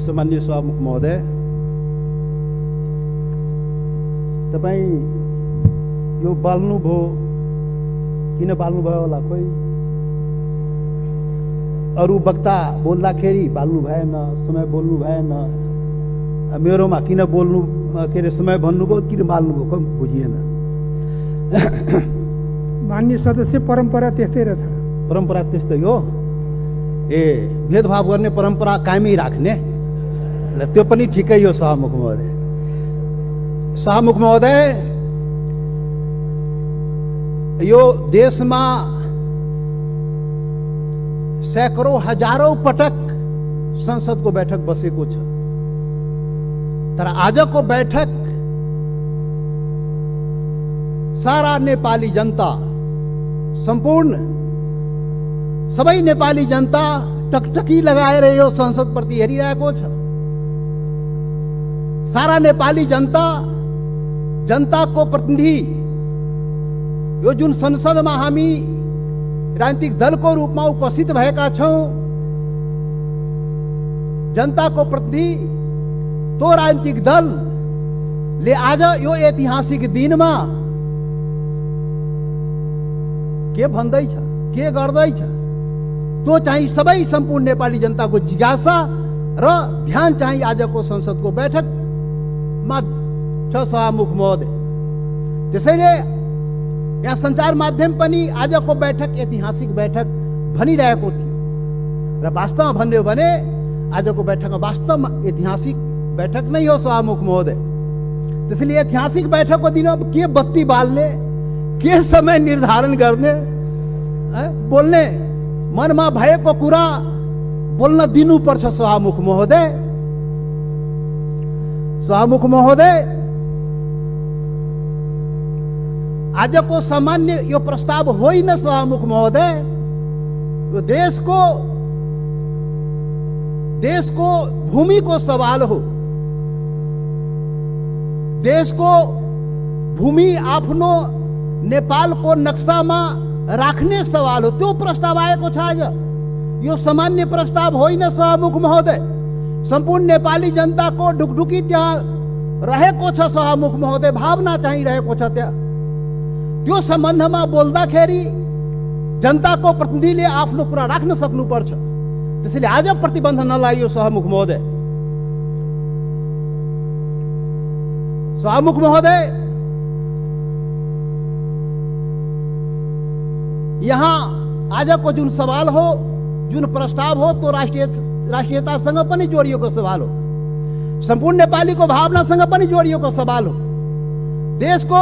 सामान्य सभामुख महोदय, तपाईँ यो बाल्नुभयो, किन बाल्नुभयो होला? कोही अरू वक्ता बोल्दाखेरि बाल्नु भएन, समय बोल्नु भएन, मेरोमा किन बोल्नु के अरे समय भन्नुभयो, किन बाल्नुभयो, कोही बुझिएन। मान्य सदस्य, परम्परा त्यस्तै रहेछ। परम्परा त्यस्तै हो। भेदभाव गर्ने परम्परा कायमै राख्ने, त्यो पनि ठिकै हो। सभामुख महोदय, सभामुख महोदय, यो देशमा सैकड़ों हजारौं पटक संसदको बैठक बसेको छ, तर आजको बैठक सारा नेपाली जनता, सम्पूर्ण सबै नेपाली जनता टकटकी लगाएर यो संसदप्रति हेरिरहेको छ। सारा नेपाली जनता, जनताको प्रतिनिधि, यो जुन संसदमा हामी राजनीतिक दलको रूपमा उपस्थित भएका छौं, जनताको प्रतिनिधि, तो राजनीतिक दलले आज यो ऐतिहासिक दिनमा के भन्दैछ, के गर्दैछ, त्यो चाहिँ सबै सम्पूर्ण नेपाली जनताको जिज्ञासा र ध्यान चाहिँ आजको संसदको बैठकमा छ। सभामुख महोदय, त्यसैले यहाँ सञ्चार माध्यम पनि आजको बैठक ऐतिहासिक बैठक भनिरहेको थियो, र वास्तवमा भन्ने हो भने आजको बैठक वास्तवमा ऐतिहासिक बैठक नै हो। सभामुख महोदय, त्यसैले ऐतिहासिक बैठकको दिन अब के बत्ती बाल्ने, के समय निर्धारण गर्ने, बोल्ने मनमा भएको कुरा बोल्न दिनुपर्छ। सभामुख महोदय, सभामुख महोदय, आजको सामान्य यो प्रस्ताव होइन। सभामुख महोदय, यो देशको भूमिको सवाल हो। देशको भूमि आफ्नो नेपालको नक्सामा राख्ने सवाल हो, त्यो प्रस्ताव आएको छ आज। यो सामान्य प्रस्ताव होइन। सभामुख महोदय, सम्पूर्ण नेपाली जनताको ढुकढुकी त्यहाँ रहेको छ। सभामुख महोदय, भावना चाहिँ रहेको छ त्यहाँ। त्यो सम्बन्धमा बोल्दाखेरि जनताको प्रतिनिधिले आफ्नो कुरा राख्न सक्नुपर्छ। त्यसैले आज प्रतिबन्ध नलागियो। सभामुख महोदय, सभामुख महोदय, यहाँ आजको जुन सवाल हो, जुन प्रस्ताव हो, तो राष्ट्रियतासँग पनि जोडिएको सवाल हो, सम्पूर्ण नेपालीको भावनासँग पनि जोडिएको सवाल हो, देशको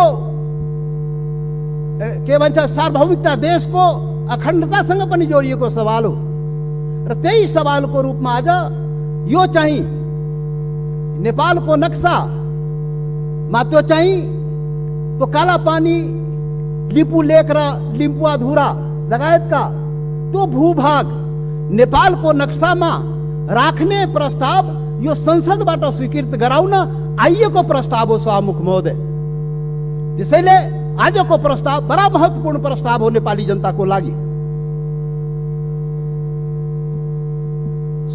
के भन्छ सार्वभौमिकता, देशको अखण्डतासँग पनि जोडिएको सवाल हो। र त्यही सवालको रूपमा आज यो चाहिँ नेपालको नक्सामा त्यो चाहिँ त्यो कालापानी, लिपु लेक र लिम्पुवाधुरा लगायतका त्यो भूभाग नेपालको नक्सामा राख्ने प्रस्ताव यो संसदबाट स्वीकृत गराउन आइएको प्रस्ताव हो। सभामुख महोदय, त्यसैले आजको प्रस्ताव बडा महत्त्वपूर्ण प्रस्ताव हो नेपाली जनताको लागि।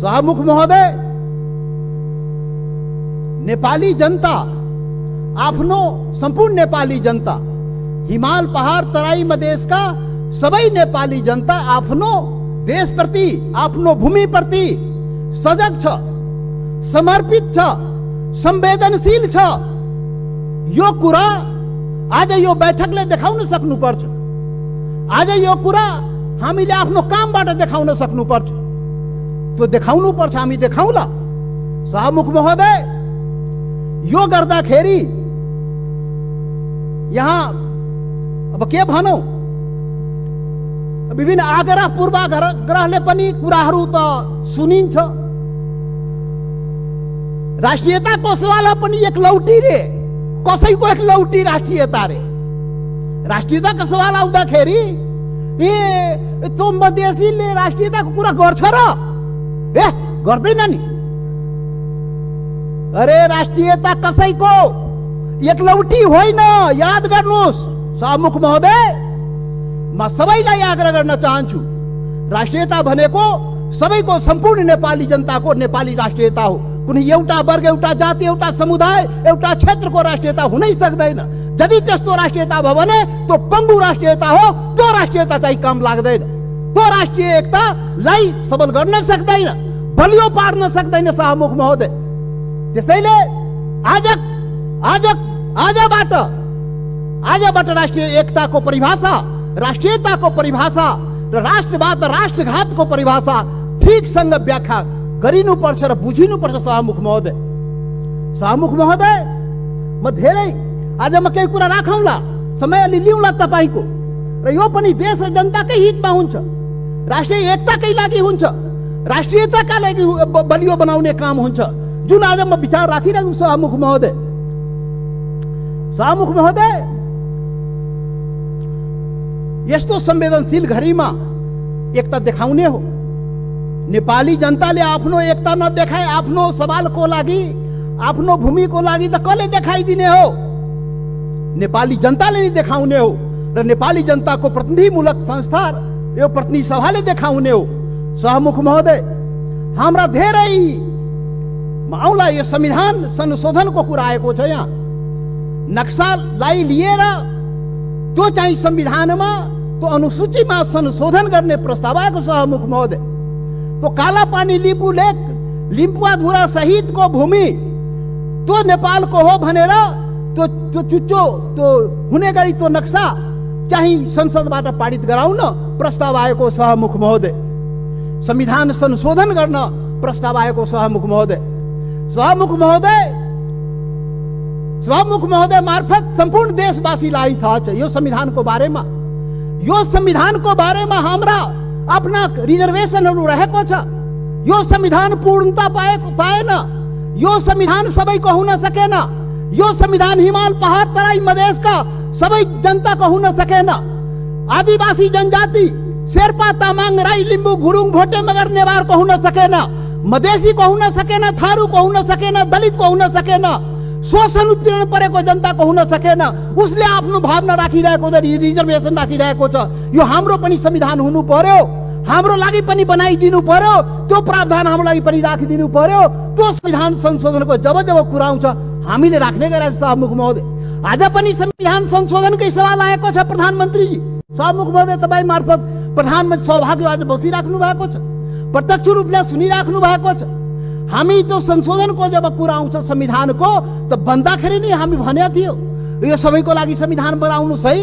सभामुख महोदय, नेपाली जनता आफ्नो, सम्पूर्ण नेपाली जनता, हिमाल पहाड तराई मधेसका सबै नेपाली जनता आफ्नो देशप्रति, आफ्नो भूमिप्रति सजग छ, समर्पित छ, संवेदनशील छ। यो कुरा आज यो बैठकले देखाउन सक्नुपर्छ। आज यो कुरा हामीले आफ्नो कामबाट देखाउन सक्नुपर्छ। त्यो देखाउनुपर्छ, हामी देखाउला। सभामुख महोदय, यो गर्दाखेरि यहाँ अब के भनौं, विभिन्न आग्रह पूर्वाग्रहले पनि कुराहरू त सुनिन्छ। राष्ट्रियताको सवाल पनि एक लौटी रे, कसैको एक लौटी राष्ट्रियता रे। राष्ट्रियताको सवाल आउँदाखेरि त्यो मधेसीले राष्ट्रियताको कुरा गर्छ र? गर्दैन नि। अरे राष्ट्रियता कसैको एक लौटी होइन, याद गर्नुहोस्। सभामुख महोदय, म सबैलाई आग्रह गर्न चाहन्छु, राष्ट्रियता भनेको सबैको, सम्पूर्ण नेपाली जनताको नेपाली राष्ट्रियता हो, कुनै एउटा वर्ग, एउटा जाति, एउटा समुदाय, एउटा क्षेत्रको राष्ट्रियता हुनै सक्दैन। यदि त्यस्तो राष्ट्रियता भयो भने त्यो पङ्गु राष्ट्रियता हो। त्यो राष्ट्रियता चाहिँ काम लाग्दैन। त्यो राष्ट्रिय एकतालाई सबल गर्न सक्दैन, बलियो पार्न सक्दैन शाहमुख महोदय। त्यसैले आजबाट राष्ट्रिय एकताको परिभाषा, राष्ट्रियताको परिभाषा र राष्ट्रवाद र राष्ट्रघातको परिभाषा ठिकसँग व्याख्या गरिनुपर्छ र बुझिनुपर्छ शाहमुख महोदय। शाहमुख महोदय, म धेरै आज म केही कुरा राखौँला, समय अलि लिउँला तपाईँको, र यो पनि देश र जनताकै हितमा हुन्छ, राष्ट्रिय एकताकै लागि हुन्छ, राष्ट्रियताका लागि बलियो बनाउने काम हुन्छ, जुन आज म विचार राखिरहेको छु। शाहमुख महोदय, यस्तो संवेदनशील घडीमा एकता देखाउने हो। नेपाली जनताले आफ्नो एकता नदेखाए आफ्नो सवालको लागि, आफ्नो भूमिको लागि त कसले देखाइदिने हो? नेपाली जनताले नै देखाउने हो र नेपाली जनताको प्रतिनिधिमूलक संस्था, यो प्रतिनिधि सभाले देखाउने हो। शाहमुख महोदय, हाम्रा धेरै आउला यो संविधान संशोधनको कुरा आएको छ। यहाँ नक्सालाई लिएर त्यो चाहिँ संविधानमा, त्यो अनुसूचीमा संशोधन गर्ने प्रस्ताव आएको शाहमुख महोदय। तो काला पानी लिपु लेक, लिम्पुवाधुरा सहितको भूमि त्यो नेपालको हो भनेर त्यो चुच्चो त्यो हुने गरी त्यो नक्सा चाहिँ संसदबाट पारित गराउन प्रस्ताव आएको शाहमुख महोदय। संविधान संशोधन गर्न प्रस्ताव आएको शाहमुख महोदय। शाहमुख महोदय मार्फत सम्पूर्ण देशवासीलाई थाहा छ यो संविधानको बारेमा। यो संविधानको बारेमा हाम्रा आफ्ना रिजर्वेसनहरू रहेको छ। यो संविधान पूर्णता पाएन। यो संविधान सबैको हुन सकेन। यो संविधान हिमाल, पहाड, तराई, मधेसका सबै जनताको हुन सकेन। आदिवासी जनजाति शेर्पा, तामाङ, राई, लिम्बू, गुरुङ, भोटे, मगर, नेवारको हुन सकेन। मधेसीको हुन सकेन, थारूको हुन सकेन, दलितको हुन सकेन, शोषण उत्पीडन परेको जनताको हुन सकेन। उसले आफ्नो भावना राखिरहेको छ, रिजर्वेसन राखिरहेको छ। यो हाम्रो पनि संविधान हुनु पर्यो, हाम्रो लागि पनि बनाइदिनु पर्यो, त्यो प्रावधान हाम्रो लागि पनि राखिदिनु पर्यो। त्यो संविधान संशोधनको जब जब कुरा आउँछ हामीले राख्ने गरेका शाहमुख महोदय। आज पनि संविधान संशोधनकै सवाल आएको छ प्रधानमन्त्रीजी। शाहमुख महोदय, तपाईँ मार्फत प्रधानमन्त्री सौभाग्य आज बसिराख्नु भएको छ, प्रत्यक्ष रूपले सुनिराख्नु भएको छ। हामी त्यो संशोधनको जब कुरा आउँछ संविधानको, त भन्दाखेरि नै हामी भनेको थियो यो सबैको लागि संविधान बनाउनुहोस् है।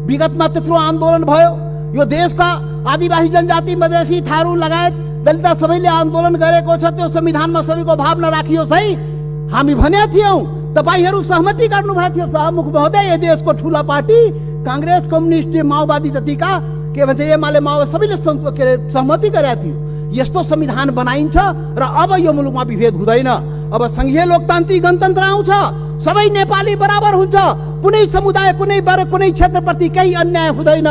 विगतमा त्यत्रो आन्दोलन भयो, यो देशका आदिवासी जनजाति, मधेसी, थारू लगायत दलित सबैले आन्दोलन गरेको छ। त्यो संविधानमा सबैको भावना राखियोस् है हामी भनेका थियौँ। तपाईहरू सहमति गर्नुभएको थियो शाहमुख महोदय। यो देशको ठुला पार्टी कांग्रेस, कम्युनिस्ट, माओवादी जतिका के भन्छ एमाले, माओवादी सबैले सहमति गरेका थियो यस्तो संविधान बनाइन्छ र अब यो मुलुकमा विभेद हुँदैन। अब संघीय लोकतान्त्रिक गणतन्त्र आउँछ, सबै नेपाली बराबर हुन्छ, कुनै समुदाय, कुनै वर्ग, कुनै क्षेत्रप्रति केही अन्याय हुँदैन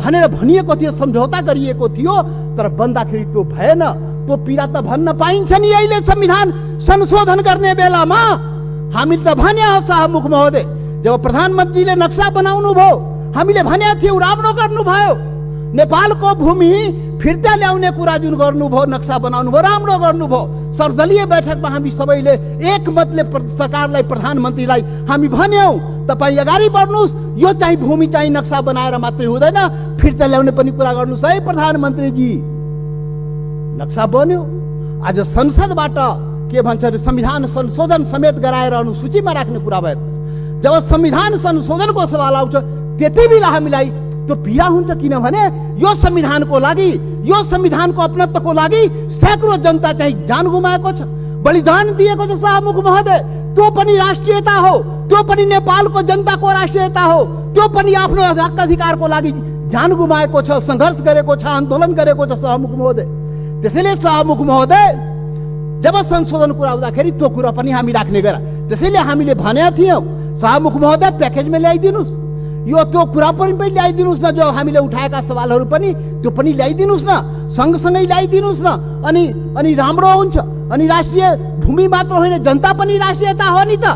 भनेर भनिएको थियो, सम्झौता गरिएको थियो। तर बन्दाखेरि त्यो भएन। त्यो पीडा त भन्न पाइन्छ नि अहिले संविधान संशोधन गर्ने बेलामा। हामीले त भन्या हो शाहमुख महोदय, जब प्रधानमन्त्रीले नक्सा बनाउनु भयो हामीले भनेका थियौँ, राम्रो गर्नुभयो। नेपालको भूमि फिर्ता ल्याउने कुरा जुन गर्नुभयो, नक्सा बनाउनु भयो, राम्रो गर्नुभयो। सर्वदलीय बैठकमा हामी सबैले एकमतले सरकारलाई, प्रधानमन्त्रीलाई हामी भन्यौँ तपाईँ अगाडि बढ्नुहोस्, यो चाहिँ भूमि चाहिँ नक्सा बनाएर मात्रै हुँदैन, फिर्ता ल्याउने पनि कुरा गर्नुहोस् है प्रधानमन्त्रीजी। नक्सा बन्यो। आज संसदबाट के भन्छ संविधान संशोधन समेत गराएर अनुसूचीमा राख्ने कुरा भयो। जब संविधान संशोधनको सवाल आउँछ त्यति बेला हामीलाई त्यो पीडा हुन्छ, किनभने यो संविधानको लागि, यो संविधानको अपनत्वको लागि सैकड़ों जनता चाहिँ जान गुमाएको छ, बलिदान दिएको छ शाहमुख महोदय। त्यो पनि राष्ट्रियता हो, त्यो पनि नेपालको जनताको राष्ट्रियता हो, त्यो पनि आफ्नो हक अधिकारको लागि जान गुमाएको छ, संघर्ष गरेको छ, आन्दोलन गरेको छ शाहमुख महोदय। त्यसैले शाहमुख महोदय, जब संशोधन कुरा आउँदाखेरि त्यो कुरा पनि हामी राख्ने गरा। त्यसैले हामीले भनेका थियौँ शाहमुख महोदय प्याकेजमा ल्याइदिनुहोस्, यो त्यो कुरा पनि ल्याइदिनुहोस् न, जो हामीले उठाएका सवालहरू पनि त्यो पनि ल्याइदिनुहोस् न, सँगसँगै ल्याइदिनुहोस् न। अनि राम्रो हुन्छ। अनि राष्ट्रिय भूमि मात्र होइन, जनता पनि राष्ट्रियता हो नि त।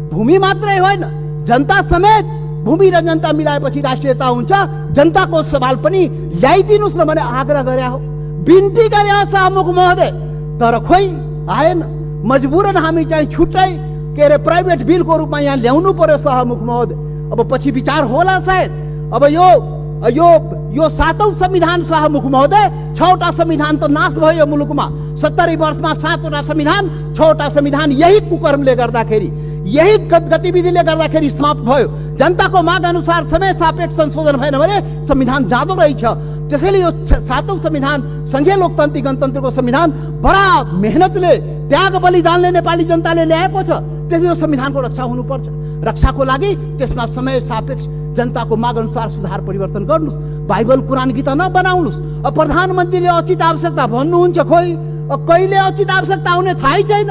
भूमि मात्रै होइन, जनता समेत, भूमि र जनता मिलाएपछि राष्ट्रियता हुन्छ। जनताको सवाल पनि ल्याइदिनुहोस् न भने आग्रह गरे हो, बिन्ती गरे हो शाहमुख महोदय। तर खोइ आएन। मजबुरन हामी चाहिँ छुट्टै के अरे प्राइभेट बिलको रूपमा यहाँ ल्याउनु पर्यो सभामुख महोदय। अब पछि विचार होला सायद। अब यो 7औं संविधान सभामुख महोदय, 6वटा संविधान त नाश भयो मुलुकमा। 70 वर्षमा 7वटा संविधान, 6वटा संविधान यही कुकर्मले गर्दाखेरि, यही गतिविधिले गर्दाखेरि समाप्त भयो। जनताको माग अनुसार समय सापेक्ष संशोधन भएन भने संविधान जाँदो रहेछ। त्यसैले यो 7औं संविधान, संघीय लोकतान्त्रिक गणतन्त्रको संविधान बडा मेहनतले, त्याग बलिदानले नेपाली जनताले ल्याएको छ। त्यसले यो संविधानको रक्षा हुनुपर्छ। रक्षाको लागि त्यसमा समय सापेक्ष जनताको माग अनुसार सुधार परिवर्तन गर्नुस्। बाइबल कुरान गीता नबनाउनुस्। अब प्रधानमन्त्रीले उचित आवश्यकता भन्नुहुन्छ, खोइ अब कहिले उचित आवश्यकता हुने थाहै छैन।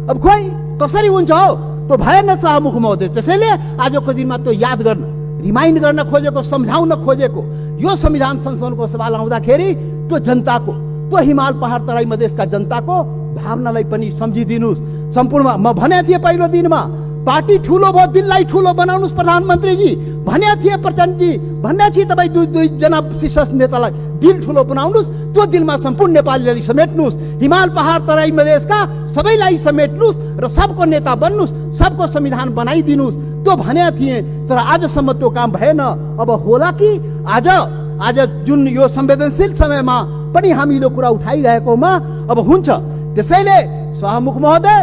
अब खोइ कसरी हुन्छ हो, त्यो भएन सभामुख महोदय। त्यसैले आजको दिनमा त्यो याद गर्न, रिमाइन्ड गर्न खोजेको, सम्झाउन खोजेको यो संविधान संशोधनको सवाल आउँदाखेरि त्यो जनताको, त्यो हिमाल पहाड तराई मधेसका जनताको भावनालाई पनि सम्झिदिनुस्। सम्पूर्ण म भने थिएँ पहिलो दिनमा, पार्टी ठुलो भयो, दिललाई ठुलो बनाउनुस् प्रधानमन्त्रीजी भने थिए, प्रचण्डजी भन्ने थिए। तपाईँ दुईजना शीर्ष नेतालाई दिल ठुलो बनाउनुस्। त्यो दिलमा सम्पूर्ण नेपालीलाई समेट्नुस्। हिमाल पहाड तराई मधेसका सबैलाई समेट्नुस् र सबको नेता बन्नुस्, सबको संविधान बनाइदिनुस्। त्यो भने थिए, तर आजसम्म त्यो काम भएन। अब होला कि आज जुन यो संवेदनशील समयमा पनि हामीले कुरा उठाइरहेकोमा अब हुन्छ। त्यसैले सभामुख महोदय,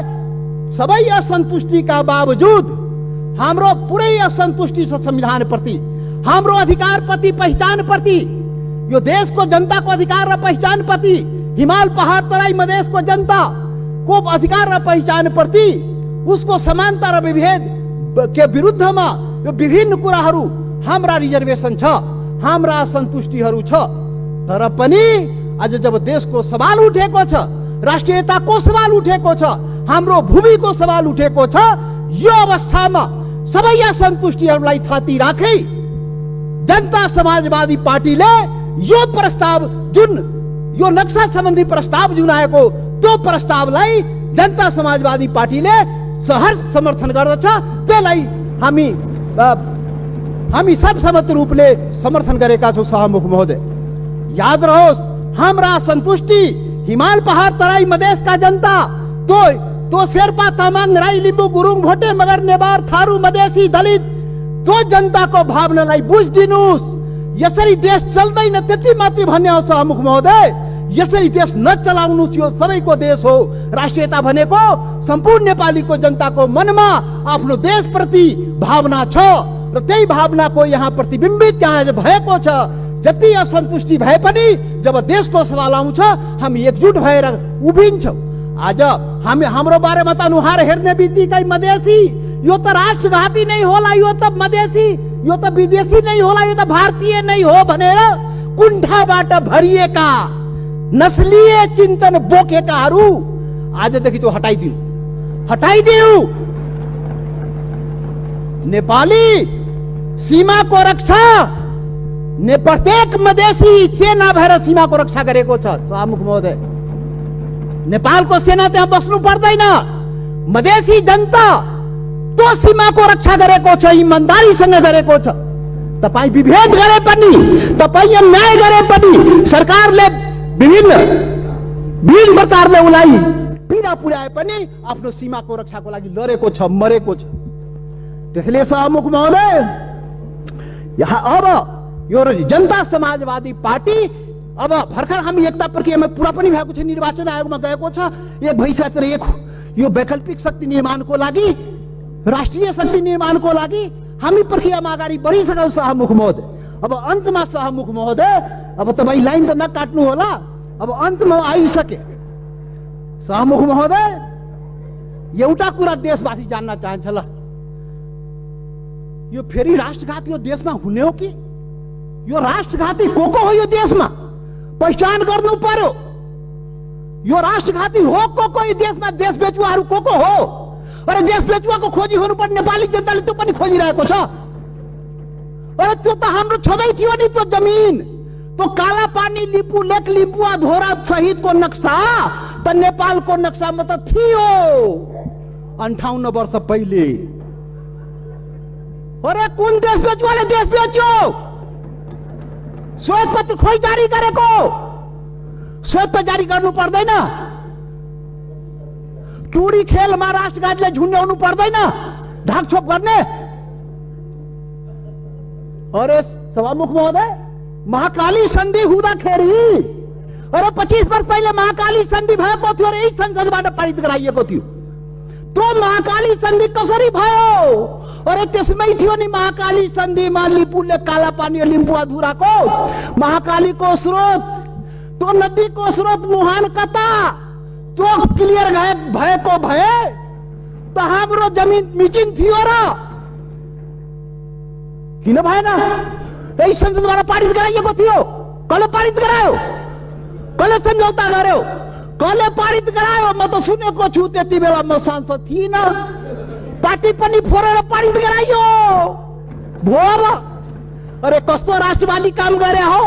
सबै असन्तुष्टिका बावजुद हाम्रो पुरै असन्तुष्टि छ संविधान प्रति, हाम्रो अधिकार प्रति, पहिचान प्रति, यो देशको जनताको अधिकार र पहिचान प्रति, हिमाल पहाड तराई मधेसको जनताको अधिकार र पहिचान प्रति, उसको समानता र विभेद के विरुद्धमा यो विभिन्न कुराहरू, हाम्रा रिजर्भेसन छ, हाम्रा असन्तुष्टिहरू छ। तर पनि आज जब देशको सवाल उठेको छ, राष्ट्रियताको सवाल उठेको छ, हाम्रो भूमिको सवाल उठेको छ, यो अवस्थामा सबै असन्तुष्टिहरूलाई थाती राखी जनता समाजवादी पार्टीले यो प्रस्ताव, जुन यो नक्सा सम्बन्धी प्रस्ताव जुन आएको, त्यो प्रस्तावलाई जनता समाजवादी पार्टीले सहर्ष समर्थन गर्दछ। त्यसलाई हामी सर्वसम्मत रूपले समर्थन गरेका छौँ सभामुख महोदय। याद रहोस्, हाम्रा असन्तुष्टि हिमाल पहाड तराई मधेसका जनता, तो शेर्पा तामाङ राई लिम्बू गुरुङ भोटे मगर नेवार थारू मधेसी दलित, त्यो जनताको भावनालाई बुझिदिनुस्। यसरी देश चल्दैन त्यति मात्रै भन्ने हो सभामुख महोदय। यसरी देश नचलाउनुस्। यो सबैको देश हो। राष्ट्रियता भनेको सम्पूर्ण नेपालीको जनताको मनमा आफ्नो देशप्रति भावना छ र त्यही भावनाको यहाँ प्रतिबिम्बित यहाँ भएको छ। जति असन्तुष्टि भए पनि जब देशको सवाल आउँछ, हामी एकजुट भएर उभिन्छौँ। आज हाम्रो बारेमा त अनुहार हेर्ने बित्तिकै मधेसी, यो त राष्ट्रघाती नै होला, यो त मधेसी, यो त विदेशी नै होला, यो त भारतीय नै हो भनेर कुण्ठाबाट भरिएका नस्लीय चिन्तन बोकेकाहरू आजदेखि त्यो हटाइदिऊ। नेपाली सीमाको रक्षा प्रत्येक मधेसी सेना भएर सीमाको रक्षा गरेको छ सभामुख महोदय। नेपालको सेना त्यहाँ बस्नु पर्दैन। मधेसी जनता त्यो सीमाको रक्षा गरेको छ, इमानदारीसँग गरेको छ। तपाईँ विभेद गरे पनि, तपाईँ अन्याय गरे पनि, सरकारले विभिन्न प्रकारले उसलाई पीडा पुर्याए पनि आफ्नो सीमाको रक्षाको लागि लडेको छ, मरेको छ। त्यसैले सभामुख महोदय, यहाँ अब यो जनता समाजवादी पार्टी, अब भर्खर हामी एकता प्रक्रियामा पुरा पनि भएको छ, निर्वाचन आयोगमा गएको छ, एक भइसकेर यो वैकल्पिक शक्ति निर्माणको लागि, राष्ट्रिय शक्ति निर्माणको लागि हामी प्रक्रियामा अगाडि बढिसक्यौँ सभामुख महोदय। अब अन्तमा सभामुख महोदय, अब तपाईँ लाइन त नकाट्नु होला, अब अन्तमा आइसके। सभामुख महोदय, एउटा कुरा देशवासी जान्न चाहन्छ, ल यो फेरि राष्ट्रघाती यो देशमा हुने हो कि? यो राष्ट्रघाती को हो यो देशमा? पहिचान गर्नु पर्यो। यो राष्ट्रघाती हो को यो देशमा? देश बेचुवाहरू को हो? अरे देश बेचुवाको खोजी हुनुपर्ने नेपाली जनताले त्यो पनि खोजिरहेको छ। अरे त्यो त हाम्रो छँदै थियो नि, त्यो जमिन, त्यो काला पानी, लिपु लेक, लिम्बुवा धोरा सहितको नक्सा त नेपालको नक्सामा त थियो 58 वर्ष पहिले। अरे कुन देश बेचुवाले देश बेच्यो? श्वेत पत्र खोइ जारी गरेको? श्वेत पत्र जारी गर्नु पर्दैन? टुडी खेलमा राष्ट्रघातले झुन्ड्याउनु पर्दैन, ढाकछोप गर्ने। अरे सभामुख महोदय, महाकाली सन्धि हुँदाखेरि, अरे 25 वर्ष पहिले महाकाली सन्धि भएको थियो र यही संसदबाट पारित गराइएको थियो। त्यो महाकाली सन्धि कसरी भयो? अरे त्यसमै थियो नि महाकाली सन्धिमा लिपुले काला पानी लिम्बु अधुराको महाकालीको स्रोत, त्यो नदीको स्रोत मुहान कता, त्यो क्लियर भएको भए त हाम्रो जमिन मिचिन थियो र किन भएन? यही संसदबाट पारित गराइएको थियो। कसले पारित गरायो? कसले सम्झौता गर्यो? कसले पारित गरायो? म त सुनेको छु, त्यति बेला म सांसद थिइनँ। पार्टी पनि फोरेर पारित गराइयो भो। अरे कस्तो राष्ट्रवादी काम गरे हो?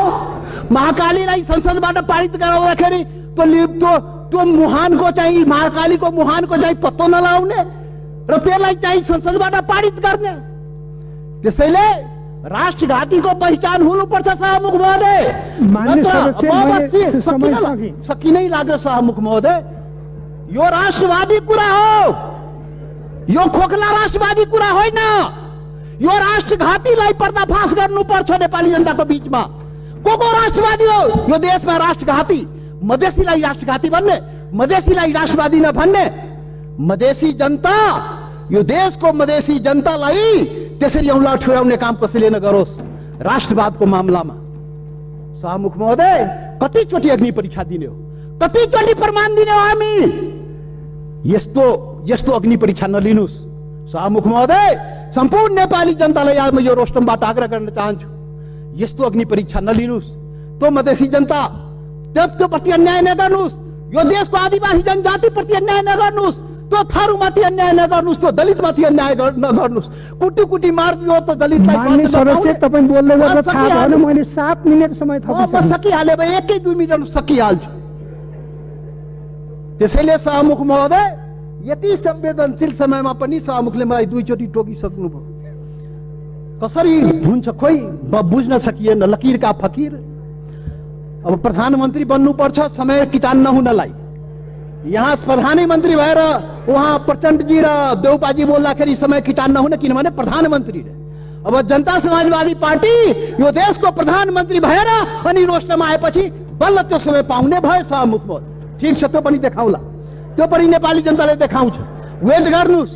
महाकालीलाई संसदबाट पारित गराउँदाखेरि त्यो मुहानको चाहिँ, महाकालीको मुहानको चाहिँ पत्तो नलाउने र त्यसलाई चाहिँ संसदबाट पारित गर्ने। त्यसैले राष्ट्रघातीको पहिचान हुनुपर्छ सभामुख महोदय। सकिनै लाग्यो सभामुख महोदय। यो राष्ट्रवादी कुरा हो, यो खोखला राष्ट्रवादी कुरा होइन। यो राष्ट्रघातीलाई पर्दाफास गर्नुपर्छ नेपाली जनताको बीचमा। को राष्ट्रवादी हो यो देशमा? राष्ट्रघाती, मधेसीलाई राष्ट्रघाती भन्ने, मधेसीलाई राष्ट्रवादी नभन्ने। मधेसी जनता, यो देशको मधेसी जनतालाई त्यसरी औँला ठुर्याउने काम कसैले नगरोस् राष्ट्रवादको मामलामा। सभामुख महोदय, कतिचोटि अग्नि परीक्षा दिने हो, कतिचोटि प्रमाण दिने हो हामी? यस्तो अग्नि परीक्षा नलिनुहोस् सभामुख महोदय। सम्पूर्ण नेपाली जनतालाई आज म यो रोस्टमबाट आग्रह गर्न चाहन्छु, यस्तो अग्नि परीक्षा नलिनुहोस्। त्यो मधेसी जनता त्यो प्रति अन्याय नगर्नुहोस्, यो देशको आदिवासी जनजाति प्रति अन्याय नगर्नुहोस्, त्यो थारूमाथि अन्याय नगर्नुहोस्, त्यो दलितमाथि अन्याय नगर्नुहोस्। कुटी कुटी मारिदियो त दलितलाई। माननीय सदस्य, तपाईँ बोल्दै गर्दा थाहा भएन, मैले 7 मिनेट समय थपिसकेँ। म सकिहाले भए 1-2 मिनट सकिहाल्छु। त्यसैले सभामुख महोदय, यति संवेदनशील समयमा पनि सभामुखले मलाई 2 चोटि टोकिसक्नुभयो। कसरी हुन्छ खोइ बुझ्न सकिएन। लकीरका फकीर। अब प्रधानमन्त्री बन्नुपर्छ समय किटान नहुनलाई। यहाँ प्रधानमन्त्री भएर उहाँ प्रचण्डजी र देउपाजी बोल्दाखेरि समय किटान नहुने, किनभने प्रधानमन्त्री रे। अब जनता समाजवादी पार्टी यो देशको प्रधानमन्त्री भएर अनि रोस्टमा आएपछि बल्ल त्यो समय पाउने भयो सभामुख महोदय। ठिक छ, त्यो पनि देखाउला, त्यो पनि नेपाली जनताले देखाउँछ। वेट गर्नुहोस्।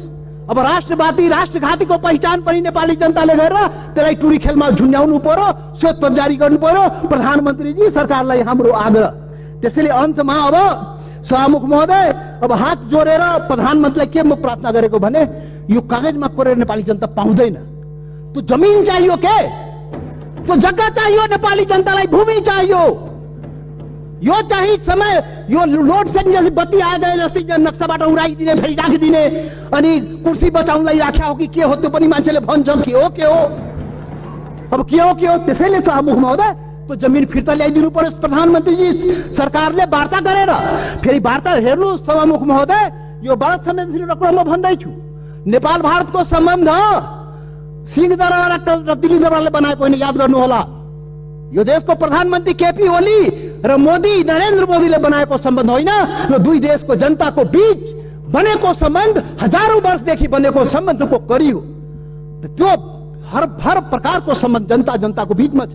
अब राष्ट्रवादी राष्ट्रघातीको पहिचान पनि नेपाली जनताले गरेर त्यसलाई टुरी खेलमा झुन्ड्याउनु पर्यो, श्वेतपत्र जारी गर्नु पर्यो। प्रधानमन्त्रीजी, सरकारलाई हाम्रो आग्रह। त्यसैले अन्तमा अब सभामुख महोदय, अब हात जोडेर प्रधानमन्त्रीलाई के म प्रार्थना गरेको भने, यो कागजमा कोरेर नेपाली जनता पाउँदैन। त्यो जमिन चाहियो, के त्यो जग्गा चाहियो, नेपाली जनतालाई भूमि चाहियो। यो चाहिँ समय, यो लोड सेडिङ जस्तै बत्ती आए जस्तै नक्साबाट उडाइदिने, फेरि राखिदिने, अनि कुर्सी बचाउनलाई राख्या हो कि के हो त्यो पनि मान्छेले भन्छ। के हो अब के हो? त्यसैले सभामुख महोदय, त्यो जमिन फिर्ता ल्याइदिनु पर्यो। प्रधानमन्त्रीजी, सरकारले वार्ता गरेर फेरि वार्ता हेर्नु सभामुख महोदय। यो भारत संवेदनशील कुरा म भन्दैछु। नेपाल भारतको सम्बन्ध सिंहदरबार र दिल्ली दरबारले बनाएको होइन, याद गर्नुहोला। यो देशको प्रधानमन्त्री केपी ओली र मोदी, नरेन्द्र मोदीले बनाएको सम्बन्ध होइन। यो दुई देशको जनताको बीच बनेको सम्बन्ध, हजारौं वर्षदेखि बनेको सम्बन्धको कडी हो। त्यो हर प्रकारको सम्बन्ध जनताको बीचमा छ,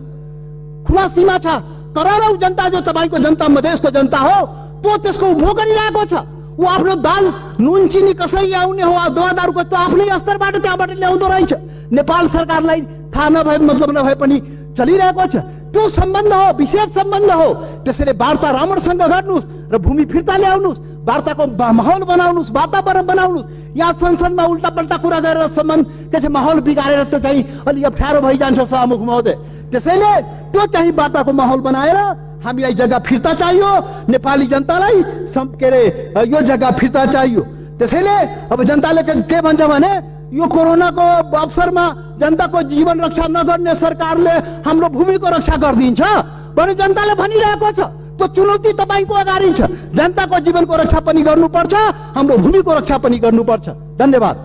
खुला सीमा छ। करोडौं जनता जो तपाईँको जनता, मधेसको जनता हो, त्यो त्यसको उपभोग गरिरहेको छ। ऊ आफ्नो दाल नुन चिनी कसरी आउने हो, दवादारको त्यो आफ्नै स्तरबाट त्यहाँबाट ल्याउँदो रहेछ। नेपाल सरकारलाई थाहा नभए, मतलब नभए पनि चलिरहेको छ। त्यो सम्बन्ध हो, विशेष सम्बन्ध हो। त्यसैले वार्ता राम्रोसँग गर्नुहोस् र भूमि फिर्ता ल्याउनुहोस्, वार्ताको माहौल बनाउनुहोस्, वातावरण बनाउनुहोस्। यहाँ संसदमा उल्टा पल्टा कुरा गरेर सम्बन्ध के छ माहौल बिगारेर त्यो चाहिँ अलि अप्ठ्यारो भइजान्छ सभामुख महोदय। त्यसैले त्यो चाहिँ वार्ताको माहौल बनाएर हामीलाई जग्गा फिर्ता चाहियो, नेपाली जनतालाई के अरे यो जग्गा फिर्ता चाहियो। त्यसैले अब जनताले के भन्छ भने, यो कोरोनाको अवसरमा जनताको जीवन रक्षा नगर्ने सरकारले हाम्रो भूमिको रक्षा गरिदिन्छ भने जनताले भनिरहेको छ। त्यो चुनौती तपाईको अगाडि छ। जनताको जीवनको रक्षा पनि गर्नुपर्छ, हाम्रो भूमिको रक्षा पनि गर्नुपर्छ। धन्यवाद।